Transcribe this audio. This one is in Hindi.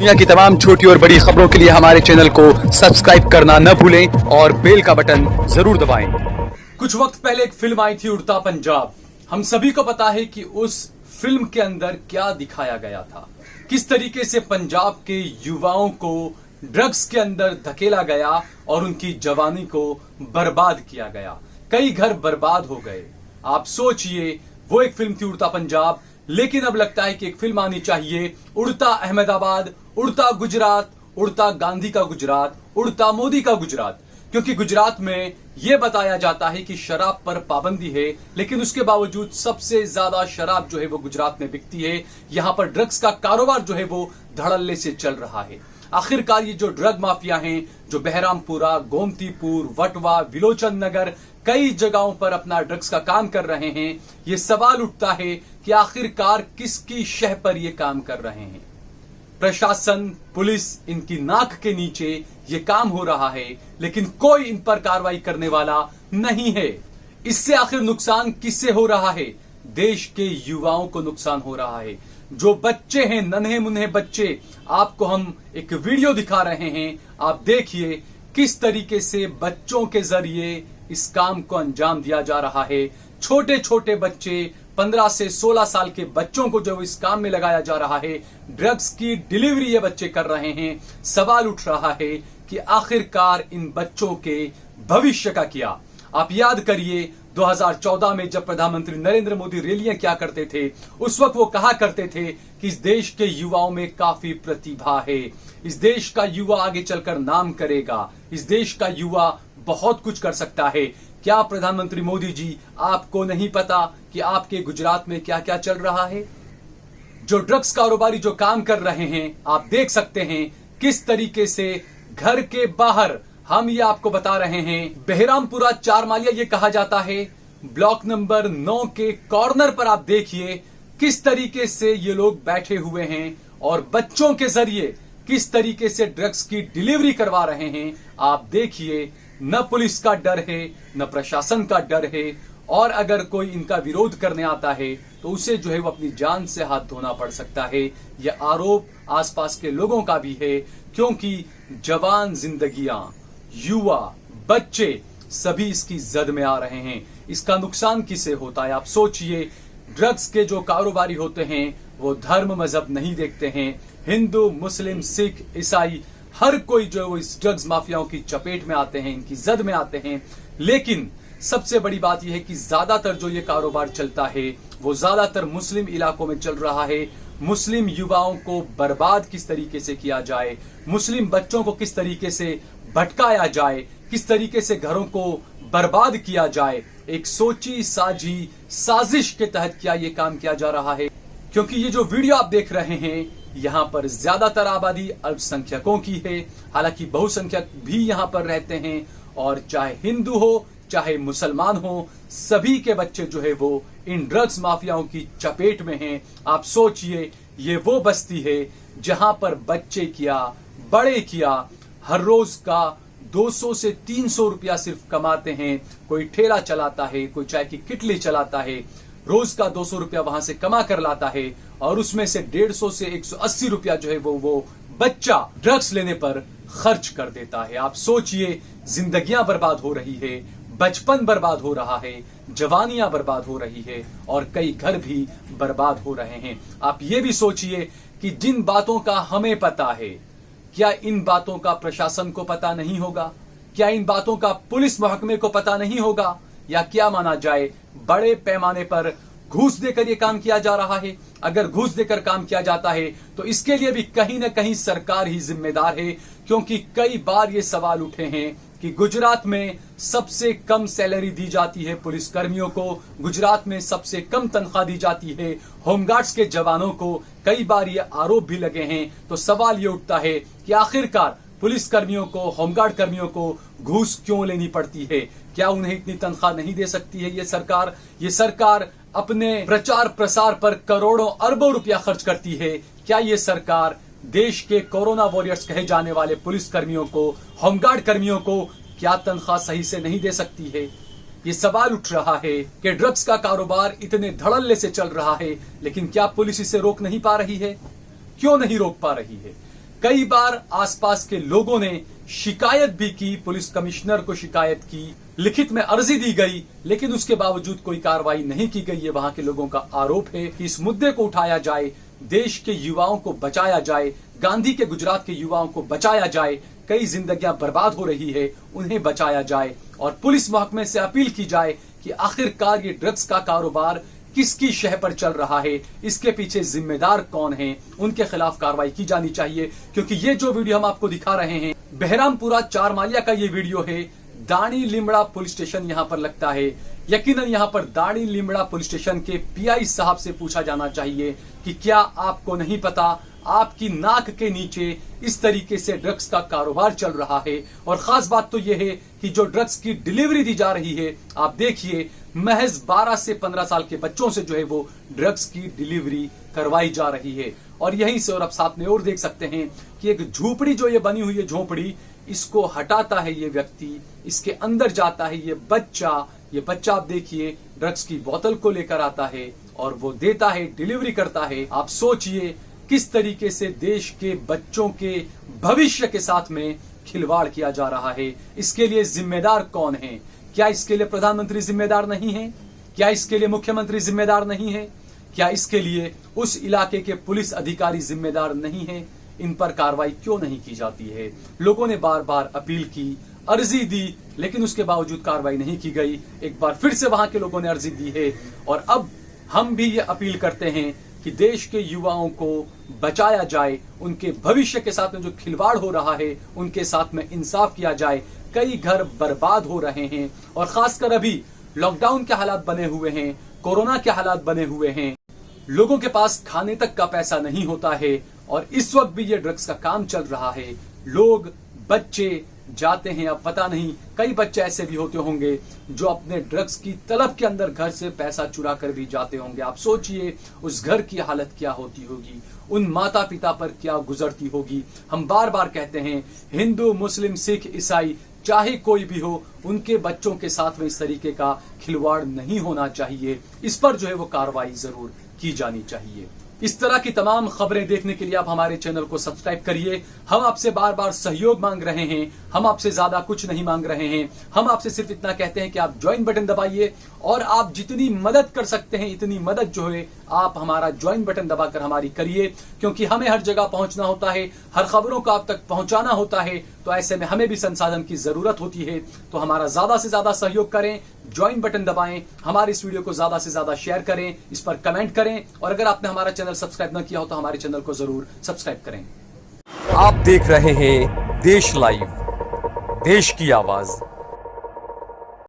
दुनिया की तमाम छोटी और बड़ी खबरों के लिए हमारे चैनल को सब्सक्राइब करना न भूलें और बेल का बटन जरूर दबाएं। कुछ वक्त पहले एक फिल्म आई थी उड़ता पंजाब। हम सभी को पता है कि उस फिल्म के अंदर क्या दिखाया गया था, किस तरीके से पंजाब के युवाओं को ड्रग्स के अंदर धकेला गया और उनकी जवानी को बर्बाद किया गया। कई घर बर्बाद हो गए। आप सोचिए, वो एक फिल्म थी उड़ता पंजाब, लेकिन अब लगता है कि एक फिल्म आनी चाहिए उड़ता अहमदाबाद, उड़ता गुजरात, उड़ता गांधी का गुजरात, उड़ता मोदी का गुजरात। क्योंकि गुजरात में यह बताया जाता है कि शराब पर पाबंदी है, लेकिन उसके बावजूद सबसे ज्यादा शराब जो है वो गुजरात में बिकती है। यहां पर ड्रग्स का कारोबार जो है वो धड़ल्ले से चल रहा है। आखिरकार ये जो ड्रग माफिया हैं, जो बहरामपुरा, गोमतीपुर, वटवा, विलोचन नगर, कई जगहों पर अपना ड्रग्स का काम कर रहे हैं, ये सवाल उठता है कि आखिरकार किसकी शह पर ये काम कर रहे हैं। प्रशासन, पुलिस, इनकी नाक के नीचे ये काम हो रहा है, लेकिन कोई इन पर कार्रवाई करने वाला नहीं है। इससे आखिर नुकसान किससे हो रहा है? देश के युवाओं को नुकसान हो रहा है। जो बच्चे हैं, नन्हे मुन्हे बच्चे, आपको हम एक वीडियो दिखा रहे हैं, आप देखिए किस तरीके से बच्चों के जरिए इस काम को अंजाम दिया जा रहा है। छोटे छोटे बच्चे, 15 से 16 साल के बच्चों को जो इस काम में लगाया जा रहा है, ड्रग्स की डिलीवरी ये बच्चे कर रहे हैं। सवाल उठ रहा है कि आखिरकार इन बच्चों के भविष्य का क्या? आप याद करिए 2014 में जब प्रधानमंत्री नरेंद्र मोदी रैलियां क्या करते थे, उस वक्त वो कहा करते थे कि इस देश के युवाओं में काफी प्रतिभा है, इस देश का युवा आगे चलकर नाम करेगा, इस देश का युवा बहुत कुछ कर सकता है। क्या प्रधानमंत्री मोदी जी, आपको नहीं पता कि आपके गुजरात में क्या क्या चल रहा है? जो ड्रग्स कारोबारी जो काम कर रहे हैं, आप देख सकते हैं किस तरीके से घर के बाहर, हम ये आपको बता रहे हैं, बहरामपुरा चारमालिया ये कहा जाता है, ब्लॉक नंबर 9 के कॉर्नर पर आप देखिए किस तरीके से ये लोग बैठे हुए हैं और बच्चों के जरिए किस तरीके से ड्रग्स की डिलीवरी करवा रहे हैं। आप देखिए, न पुलिस का डर है, न प्रशासन का डर है, और अगर कोई इनका विरोध करने आता है तो उसे जो है वो अपनी जान से हाथ धोना पड़ सकता है। यह आरोप आसपास के लोगों का भी है, क्योंकि जवान जिंदगियां, युवा, बच्चे सभी इसकी जद में आ रहे हैं। इसका नुकसान किसे होता है? आप सोचिए, ड्रग्स के जो कारोबारी होते हैं वो धर्म मजहब नहीं देखते हैं। हिंदू, मुस्लिम, सिख, ईसाई, हर कोई जो है वो इस ड्रग्स माफियाओं की चपेट में आते हैं, इनकी जद में आते हैं। लेकिन सबसे बड़ी बात यह है कि ज्यादातर जो ये कारोबार चलता है वो ज्यादातर मुस्लिम इलाकों में चल रहा है। मुस्लिम युवाओं को बर्बाद किस तरीके से किया जाए, मुस्लिम बच्चों को किस तरीके से भटकाया जाए, किस तरीके से घरों को बर्बाद किया जाए, एक सोची साजी साजिश के तहत क्या ये काम किया जा रहा है। क्योंकि ये जो वीडियो आप देख रहे हैं, यहाँ पर ज्यादातर आबादी अल्पसंख्यकों की है। हालांकि बहुसंख्यक भी यहाँ पर रहते हैं, और चाहे हिंदू हो चाहे मुसलमान हो, सभी के बच्चे जो है वो इन ड्रग्स माफियाओं की चपेट में हैं। आप सोचिए, ये वो बस्ती है जहां पर बच्चे क्या, बड़े क्या, हर रोज का 200 से 300 रुपया सिर्फ कमाते हैं। कोई ठेला चलाता है, कोई चाय की किटली चलाता है, रोज का 200 रुपया वहां से कमा कर लाता है, और उसमें से 150 से 180 रुपया जो है वो बच्चा ड्रग्स लेने पर खर्च कर देता है। आप सोचिए, जिंदगियां बर्बाद हो रही है, बचपन बर्बाद हो रहा है, जवानियां बर्बाद हो रही है, और कई घर भी बर्बाद हो रहे हैं। आप ये भी सोचिए कि जिन बातों का हमें पता है, क्या इन बातों का प्रशासन को पता नहीं होगा? क्या इन बातों का पुलिस महकमे को पता नहीं होगा? या क्या माना जाए, बड़े पैमाने पर घूस देकर यह काम किया जा रहा है? अगर घूस देकर काम किया जाता है तो इसके लिए भी कहीं ना कहीं सरकार ही जिम्मेदार है। क्योंकि कई बार ये सवाल उठे हैं कि गुजरात में सबसे कम सैलरी दी जाती है पुलिस कर्मियों को, गुजरात में सबसे कम तनख्वाह दी जाती है होमगार्ड्स के जवानों को। कई बार ये आरोप भी लगे हैं। तो सवाल ये उठता है कि आखिरकार पुलिस कर्मियों को, होमगार्ड कर्मियों को घूस क्यों लेनी पड़ती है? क्या उन्हें इतनी तनख्वाह नहीं दे सकती है ये सरकार? ये सरकार अपने प्रचार प्रसार पर करोड़ों अरबों रुपया खर्च करती है। क्या ये सरकार देश के कोरोना वॉरियर्स कहे जाने वाले पुलिस कर्मियों को, होमगार्ड कर्मियों को क्या तनख्वाह सही से नहीं दे सकती है? ये सवाल उठ रहा है कि ड्रग्स का कारोबार इतने धड़ल्ले से चल रहा है, लेकिन क्या पुलिस इसे रोक नहीं पा रही है? क्यों नहीं रोक पा रही है? कई बार आसपास के लोगों ने शिकायत भी की, पुलिस कमिश्नर को शिकायत की, लिखित में अर्जी दी गई, लेकिन उसके बावजूद कोई कार्रवाई नहीं की गई है। वहां के लोगों का आरोप है कि इस मुद्दे को उठाया जाए, देश के युवाओं को बचाया जाए, गांधी के गुजरात के युवाओं को बचाया जाए। कई जिंदगियां बर्बाद हो रही है, उन्हें बचाया जाए और पुलिस महकमे से अपील की जाए कि आखिरकार ये ड्रग्स का कारोबार किसकी शह पर चल रहा है, इसके पीछे जिम्मेदार कौन है, उनके खिलाफ कार्रवाई की जानी चाहिए। क्योंकि ये जो वीडियो हम आपको दिखा रहे हैं, बहरामपुरा चारमालिया का ये वीडियो है। दाणी लिमड़ा पुलिस स्टेशन यहां पर लगता है। यकीनन यहां पर दाणी लिमड़ा पुलिस स्टेशन के पीआई साहब से पूछा जाना चाहिए कि क्या आपको नहीं पता, आपकी नाक के नीचे इस तरीके से ड्रग्स का कारोबार चल रहा है। और खास बात तो यह है कि जो ड्रग्स की डिलीवरी दी जा रही है, आप देखिए महज 12 से 15 साल के बच्चों से जो है वो ड्रग्स की डिलीवरी करवाई जा रही है। और यहीं से और आप साथ में और देख सकते हैं कि एक झोपड़ी जो ये बनी हुई है, झोपड़ी, इसको हटाता है ये व्यक्ति, इसके अंदर जाता है ये बच्चा आप देखिए ड्रग्स की बोतल को लेकर आता है और वो देता है, डिलीवरी करता है। आप सोचिए किस तरीके से देश के बच्चों के भविष्य के साथ में खिलवाड़ किया जा रहा है। इसके लिए जिम्मेदार कौन है? क्या इसके लिए प्रधानमंत्री जिम्मेदार नहीं है? क्या इसके लिए मुख्यमंत्री जिम्मेदार नहीं है? क्या इसके लिए उस इलाके के पुलिस अधिकारी जिम्मेदार नहीं है? इन पर कार्रवाई क्यों नहीं की जाती है? लोगों ने बार बार अपील की, अर्जी दी, लेकिन उसके बावजूद कार्रवाई नहीं की गई। एक बार फिर से वहां के लोगों ने अर्जी दी है और अब हम भी ये अपील करते हैं कि देश के युवाओं को बचाया जाए, उनके भविष्य के साथ में जो खिलवाड़ हो रहा है उनके साथ में इंसाफ किया जाए। कई घर बर्बाद हो रहे हैं और खासकर अभी लॉकडाउन के हालात बने हुए हैं, कोरोना के हालात बने हुए हैं, लोगों के पास खाने तक का पैसा नहीं होता है और इस वक्त भी ये ड्रग्स का काम चल रहा है। लोग, बच्चे जाते हैं, अब पता नहीं कई बच्चे ऐसे भी होते होंगे जो अपने ड्रग्स की तलब के अंदर घर से पैसा चुरा कर भी जाते होंगे। आप सोचिए उस घर की हालत क्या होती होगी, उन माता पिता पर क्या गुजरती होगी। हम बार बार कहते हैं हिंदू, मुस्लिम, सिख, ईसाई, चाहे कोई भी हो, उनके बच्चों के साथ में इस तरीके का खिलवाड़ नहीं होना चाहिए। इस पर जो है वो कार्रवाई जरूर की जानी चाहिए। इस तरह की तमाम खबरें देखने के लिए आप हमारे चैनल को सब्सक्राइब करिए। हम आपसे बार बार सहयोग मांग रहे हैं, हम आपसे ज्यादा कुछ नहीं मांग रहे हैं। हम आपसे सिर्फ इतना कहते हैं कि आप ज्वाइन बटन दबाइए और आप जितनी मदद कर सकते हैं इतनी मदद जो है आप हमारा ज्वाइन बटन दबाकर हमारी करिए। क्योंकि हमें हर जगह पहुंचना होता है, हर खबरों को आप तक पहुंचाना होता है, तो ऐसे में हमें भी संसाधन की जरूरत होती है। तो हमारा ज्यादा से ज्यादा सहयोग करें, ज्वाइन बटन दबाएं, हमारे इस वीडियो को ज्यादा से ज्यादा शेयर करें, इस पर कमेंट करें और अगर आपने हमारा चैनल सब्सक्राइब न किया हो तो हमारे चैनल को जरूर सब्सक्राइब करें। आप देख रहे हैं देश लाइव, देश की आवाज।